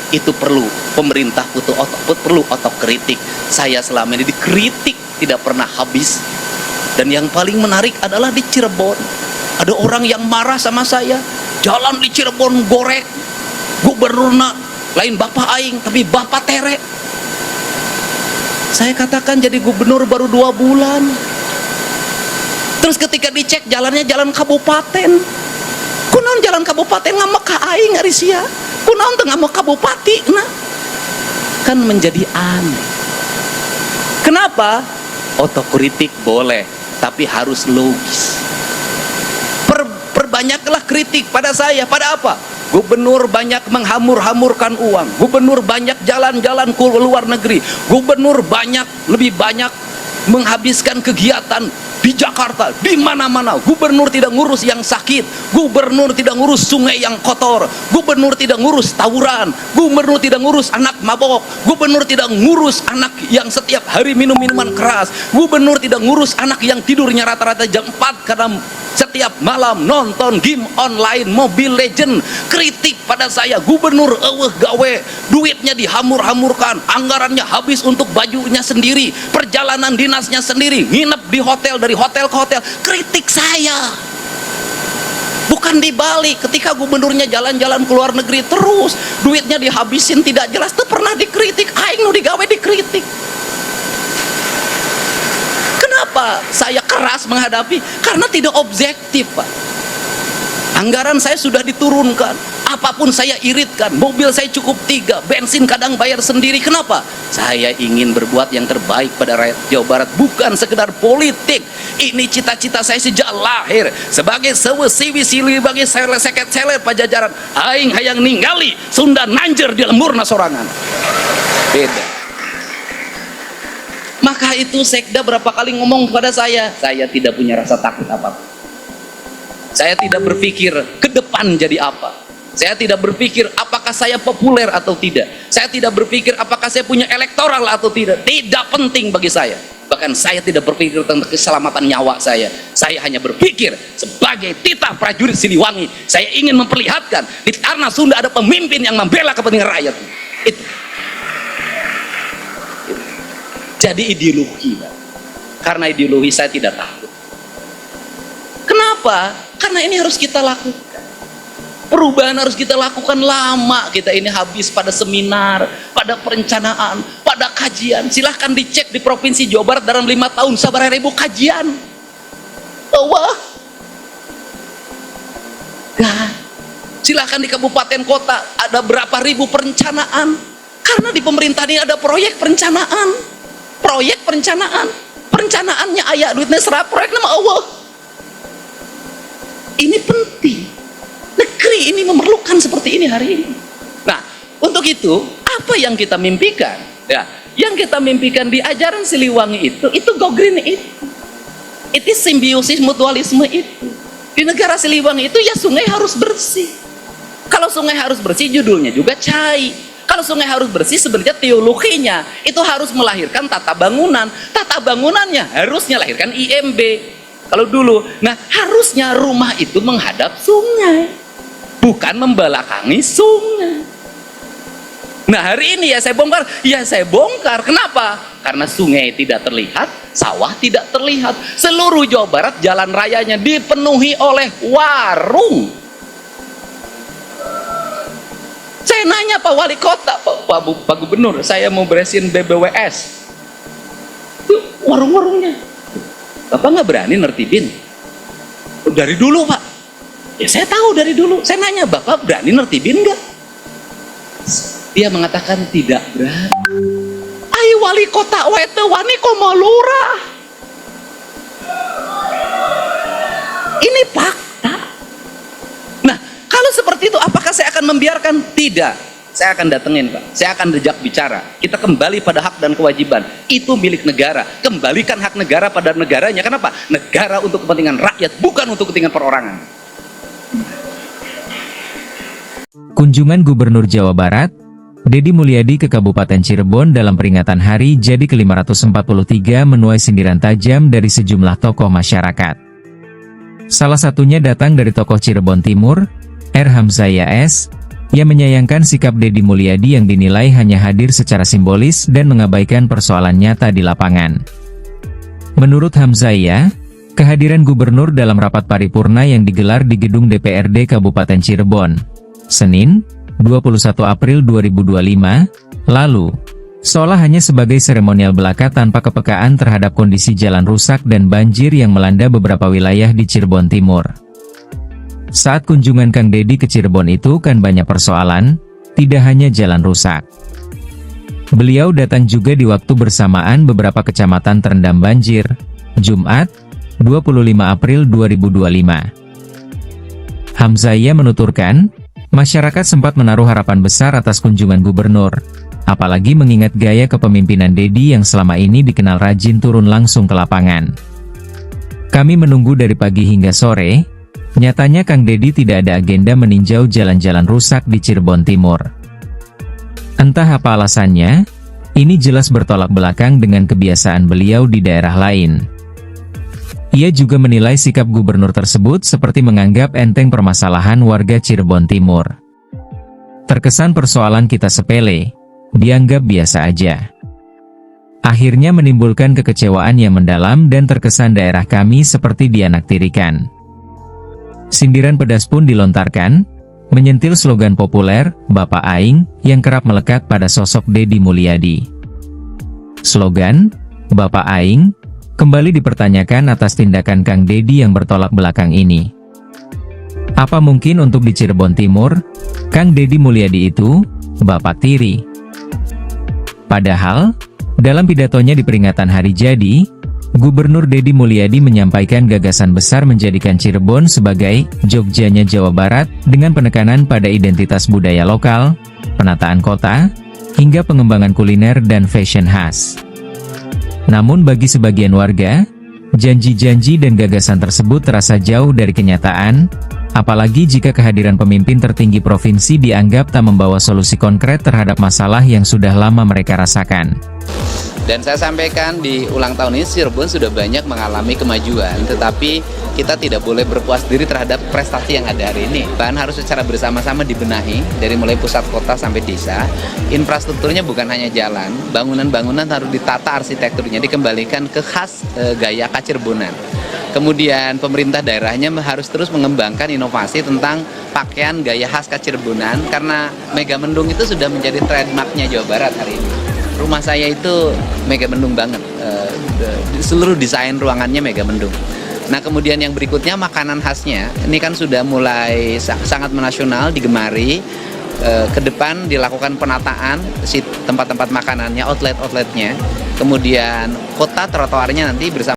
Itu perlu pemerintah perlu otokritik. Saya selama ini dikritik tidak pernah habis. Dan yang paling menarik adalah di Cirebon, ada orang yang marah sama saya. Jalan di Cirebon gorek, gubernurna lain bapak aing tapi bapak tere. Saya katakan jadi gubernur baru 2 bulan. Terus ketika dicek jalannya jalan kabupaten, kunaon jalan kabupaten ngamek ka aing ari sia, kunaon teu ngamek kabupati. Nah, kan menjadi aneh. Kenapa? Otokritik boleh, tapi harus logis. Perbanyaklah kritik pada saya. Pada apa? Gubernur banyak menghamur-hamurkan uang, gubernur banyak jalan-jalan ke luar negeri, gubernur lebih banyak menghabiskan kegiatan di Jakarta, di mana-mana. Gubernur tidak ngurus yang sakit, gubernur tidak ngurus sungai yang kotor, gubernur tidak ngurus tawuran, gubernur tidak ngurus anak mabok, gubernur tidak ngurus anak yang setiap hari minum minuman keras, gubernur tidak ngurus anak yang tidurnya rata-rata jam 4 karena setiap malam nonton game online Mobile Legend. Kritik pada saya, gubernur gawe, duitnya dihamur-hamurkan, anggarannya habis untuk bajunya sendiri, perjalanan dinasnya sendiri, nginep di hotel, dari hotel ke hotel. Kritik saya, bukan dibalik. Ketika gubernurnya jalan-jalan ke luar negeri terus, duitnya dihabisin tidak jelas, itu pernah dikritik. Aing nu digawe dikritik. Kenapa saya keras menghadapi? Karena tidak objektif, Pak. Anggaran saya sudah diturunkan, apapun saya iritkan, mobil saya cukup 3, bensin kadang bayar sendiri. Kenapa? Saya ingin berbuat yang terbaik pada rakyat Jawa Barat, bukan sekedar politik. Ini cita-cita saya sejak lahir. Sebagai sewesi-wisi bagi seket seler pajajaran, aing hayang ningali Sunda nanjer di lemurna sorangan. Beda. Maka itu sekda berapa kali ngomong kepada saya tidak punya rasa takut apa-apa. Saya tidak berpikir ke depan jadi apa. Saya tidak berpikir apakah saya populer atau tidak. Saya tidak berpikir apakah saya punya elektoral atau tidak. Tidak penting bagi saya. Bahkan saya tidak berpikir tentang keselamatan nyawa saya. Saya hanya berpikir sebagai titah prajurit Siliwangi, saya ingin memperlihatkan di tanah Sunda ada pemimpin yang membela kepentingan rakyat. Itu. Jadi ideologi, karena ideologi saya tidak takut. Kenapa? Karena ini harus kita lakukan. Perubahan harus kita lakukan lama. Kita ini habis pada seminar, pada perencanaan, pada kajian. Silahkan dicek di Provinsi Jawa Barat dalam 5 tahun sabaraha ribu kajian. Wah. Nah, silahkan di kabupaten kota ada berapa ribu perencanaan. Karena di pemerintahan ini ada proyek perencanaan. Proyek perencanaan, perencanaannya ayah duitnya serap, proyek nama Allah. Ini penting. Negeri ini memerlukan seperti ini hari ini. Nah, untuk itu apa yang kita mimpikan? Ya, yang kita mimpikan di ajaran Siliwangi itu go green itu simbiosis mutualisme itu. Di negara Siliwangi itu ya sungai harus bersih. Kalau sungai harus bersih judulnya juga cai. Kalau sungai harus bersih sebenarnya teologinya itu harus melahirkan tata bangunan. Tata bangunannya harusnya lahirkan IMB. Kalau dulu, nah harusnya rumah itu menghadap sungai, bukan membelakangi sungai. Nah hari ini ya saya bongkar. Kenapa? Karena sungai tidak terlihat, sawah tidak terlihat. Seluruh Jawa Barat jalan rayanya dipenuhi oleh warung. Saya nanya Pak Wali Kota, Pak Gubernur, saya mau beresin BBWS. Itu warung-warungnya. Bapak nggak berani nertibin? Dari dulu Pak. Ya saya tahu dari dulu. Saya nanya, Bapak berani nertibin nggak? Dia mengatakan tidak berani. Ai wali kota wete wani komo lurah. Ini fakta. Nah, kalau seperti itu apakah saya akan membiarkan? Tidak. Saya akan datengin Pak. Saya akan rejak bicara. Kita kembali pada hak dan kewajiban. Itu milik negara. Kembalikan hak negara pada negaranya. Kenapa? Negara untuk kepentingan rakyat, bukan untuk kepentingan perorangan. Kunjungan Gubernur Jawa Barat, Deddy Mulyadi ke Kabupaten Cirebon dalam peringatan Hari Jadi ke-543 menuai sindiran tajam dari sejumlah tokoh masyarakat. Salah satunya datang dari tokoh Cirebon Timur, R. Hamzah YS, Ia menyayangkan sikap Deddy Mulyadi yang dinilai hanya hadir secara simbolis dan mengabaikan persoalan nyata di lapangan. Menurut Hamzahiyah, kehadiran gubernur dalam rapat paripurna yang digelar di gedung DPRD Kabupaten Cirebon, Senin, 21 April 2025, lalu, seolah hanya sebagai seremonial belaka tanpa kepekaan terhadap kondisi jalan rusak dan banjir yang melanda beberapa wilayah di Cirebon Timur. Saat kunjungan Kang Deddy ke Cirebon itu kan banyak persoalan, tidak hanya jalan rusak. Beliau datang juga di waktu bersamaan beberapa kecamatan terendam banjir, Jumat, 25 April 2025. Hamzahiyah menuturkan, masyarakat sempat menaruh harapan besar atas kunjungan gubernur, apalagi mengingat gaya kepemimpinan Deddy yang selama ini dikenal rajin turun langsung ke lapangan. Kami menunggu dari pagi hingga sore. Nyatanya Kang Deddy tidak ada agenda meninjau jalan-jalan rusak di Cirebon Timur. Entah apa alasannya, ini jelas bertolak belakang dengan kebiasaan beliau di daerah lain. Ia juga menilai sikap gubernur tersebut seperti menganggap enteng permasalahan warga Cirebon Timur. Terkesan persoalan kita sepele, dianggap biasa aja. Akhirnya menimbulkan kekecewaan yang mendalam dan terkesan daerah kami seperti dianaktirikan. Sindiran pedas pun dilontarkan, menyentil slogan populer, Bapak Aing, yang kerap melekat pada sosok Deddy Mulyadi. Slogan, Bapak Aing, kembali dipertanyakan atas tindakan Kang Deddy yang bertolak belakang ini. Apa mungkin untuk di Cirebon Timur, Kang Deddy Mulyadi itu, Bapak Tiri? Padahal, dalam pidatonya di peringatan Hari Jadi, Gubernur Deddy Mulyadi menyampaikan gagasan besar menjadikan Cirebon sebagai Jogjanya Jawa Barat dengan penekanan pada identitas budaya lokal, penataan kota, hingga pengembangan kuliner dan fashion khas. Namun bagi sebagian warga, janji-janji dan gagasan tersebut terasa jauh dari kenyataan, apalagi jika kehadiran pemimpin tertinggi provinsi dianggap tak membawa solusi konkret terhadap masalah yang sudah lama mereka rasakan. Dan saya sampaikan di ulang tahun ini Cirebon sudah banyak mengalami kemajuan, tetapi kita tidak boleh berpuas diri terhadap prestasi yang ada hari ini. Bahkan harus secara bersama-sama dibenahi, dari mulai pusat kota sampai desa. Infrastrukturnya bukan hanya jalan, bangunan-bangunan harus ditata arsitekturnya, dikembalikan ke khas gaya Kacirebonan. Kemudian pemerintah daerahnya harus terus mengembangkan inovasi tentang pakaian gaya khas Kacirebonan, karena Megamendung itu sudah menjadi trademarknya Jawa Barat hari ini. Rumah saya itu Megamendung banget, seluruh desain ruangannya Megamendung. Nah kemudian yang berikutnya makanan khasnya, ini kan sudah mulai sangat menasional, digemari. Ke depan dilakukan penataan si tempat-tempat makanannya, outlet-outletnya. Kemudian kota trotoarnya nanti bersama